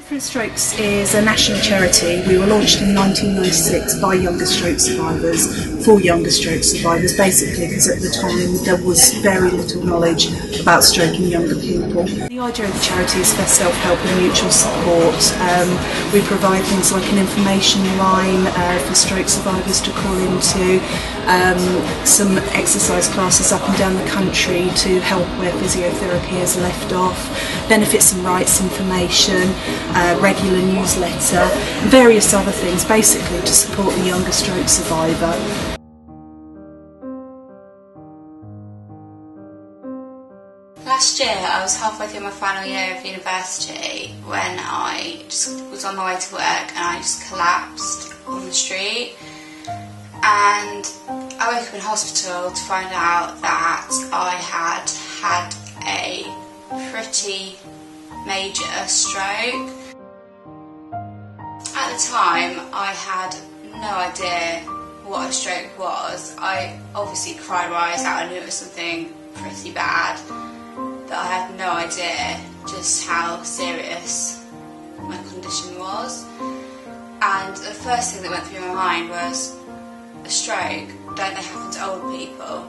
Different Strokes is a national charity. We were launched in 1996 by younger stroke survivors, for younger stroke survivors, basically because at the time there was very little knowledge about stroke in younger people. The idea of the charity is for self-help and mutual support. We provide things like an information line for stroke survivors to call into, some exercise classes up and down the country to help where physiotherapy has left off, benefits and rights information, regular newsletter, various other things basically to support the younger stroke survivor. Last year I was halfway through my final year of university when I just was on my way to work and I just collapsed on the street, and I woke up in hospital to find out that I had had a pretty major stroke. At the time I had no idea what a stroke was. I obviously cried my eyes out. I knew it was something pretty bad, but I had no idea just how serious my condition was. And the first thing that went through my mind was, a stroke, don't they happen to old people?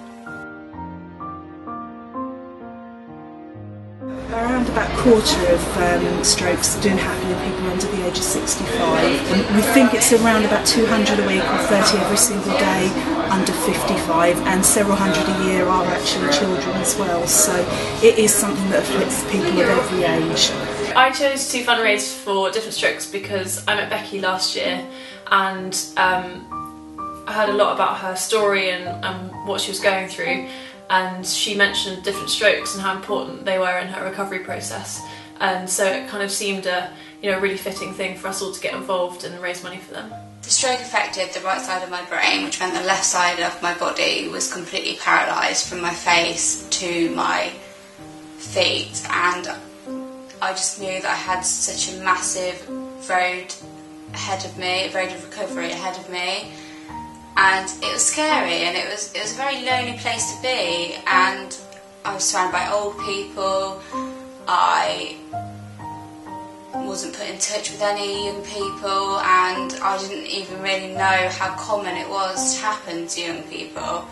Around about a quarter of strokes do happen in people under the age of 65. And we think it's around about 200 a week or 30 every single day under 55, and several hundred a year are actually children as well. So it is something that afflicts people of every age. I chose to fundraise for Different Strokes because I met Becky last year, and I heard a lot about her story and what she was going through. And she mentioned Different Strokes and how important they were in her recovery process, and so it kind of seemed a really fitting thing for us all to get involved and raise money for them. The stroke affected the right side of my brain, which meant the left side of my body was completely paralysed from my face to my feet, and I just knew that I had such a massive road ahead of me, a road of recovery ahead of me. And it was scary, and it was a very lonely place to be, and I was surrounded by old people. I wasn't put in touch with any young people, and I didn't even really know how common it was to happen to young people,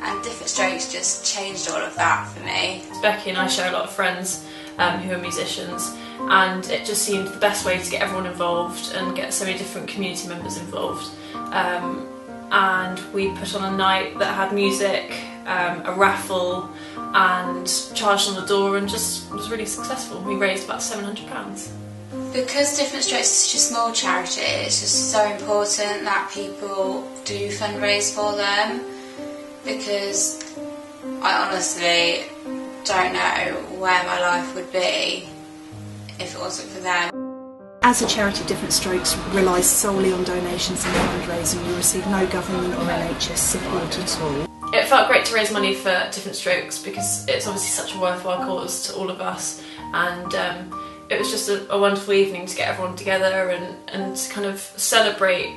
and Different Strokes just changed all of that for me. Becky and I share a lot of friends who are musicians, and it just seemed the best way to get everyone involved and get so many different community members involved. And we put on a night that had music, a raffle, and charged on the door, and just was really successful. We raised about £700. Because Different Strokes is such a small charity, it's just so important that people do fundraise for them, because I honestly don't know where my life would be if it wasn't for them. As a charity, Different Strokes relies solely on donations and fundraising. We receive no government or NHS support at all. It felt great to raise money for Different Strokes because it's obviously such a worthwhile cause to all of us, and it was just a wonderful evening to get everyone together and to kind of celebrate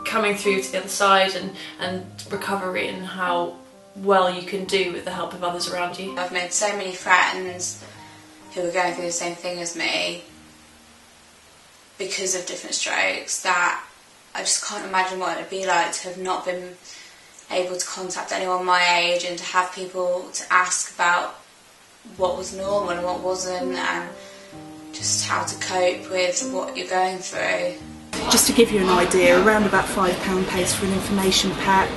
coming through to the other side and recovery, and how well you can do with the help of others around you. I've made so many friends who are going through the same thing as me because of Different Strokes, that I just can't imagine what it would be like to have not been able to contact anyone my age, and to have people to ask about what was normal and what wasn't, and just how to cope with what you're going through. Just to give you an idea, around about £5 pays for an information pack,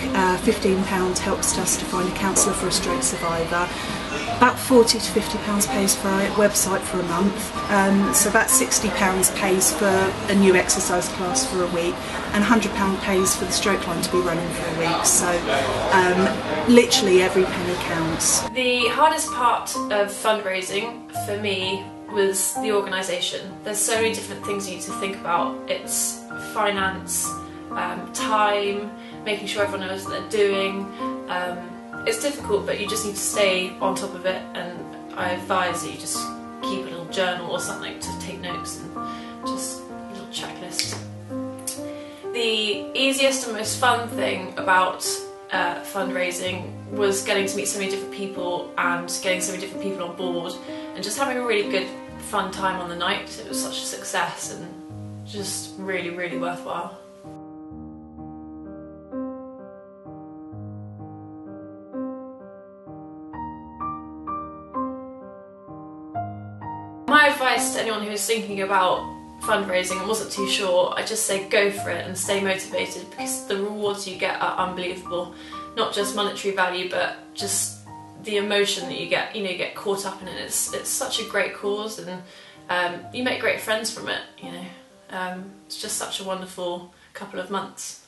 £15 helps us to find a counsellor for a stroke survivor, about £40 to £50 pays for our website for a month, so about £60 pays for a new exercise class for a week, and £100 pays for the stroke line to be running for a week, so literally every penny counts. The hardest part of fundraising for me was the organisation. There's so many different things you need to think about. It's finance, time, making sure everyone knows what they're doing. It's difficult, but you just need to stay on top of it, and I advise that you just keep a little journal or something to take notes, and just a little checklist. The easiest and most fun thing about fundraising was getting to meet so many different people and getting so many different people on board, and just having a really good fun time on the night. It was such a success and just really, really worthwhile. My advice to anyone who's thinking about fundraising and wasn't too sure, I just say go for it and stay motivated, because the rewards you get are unbelievable. Not just monetary value, but just the emotion that you get. You know, you get caught up in it. It's such a great cause, and you make great friends from it. You know, it's just such a wonderful couple of months.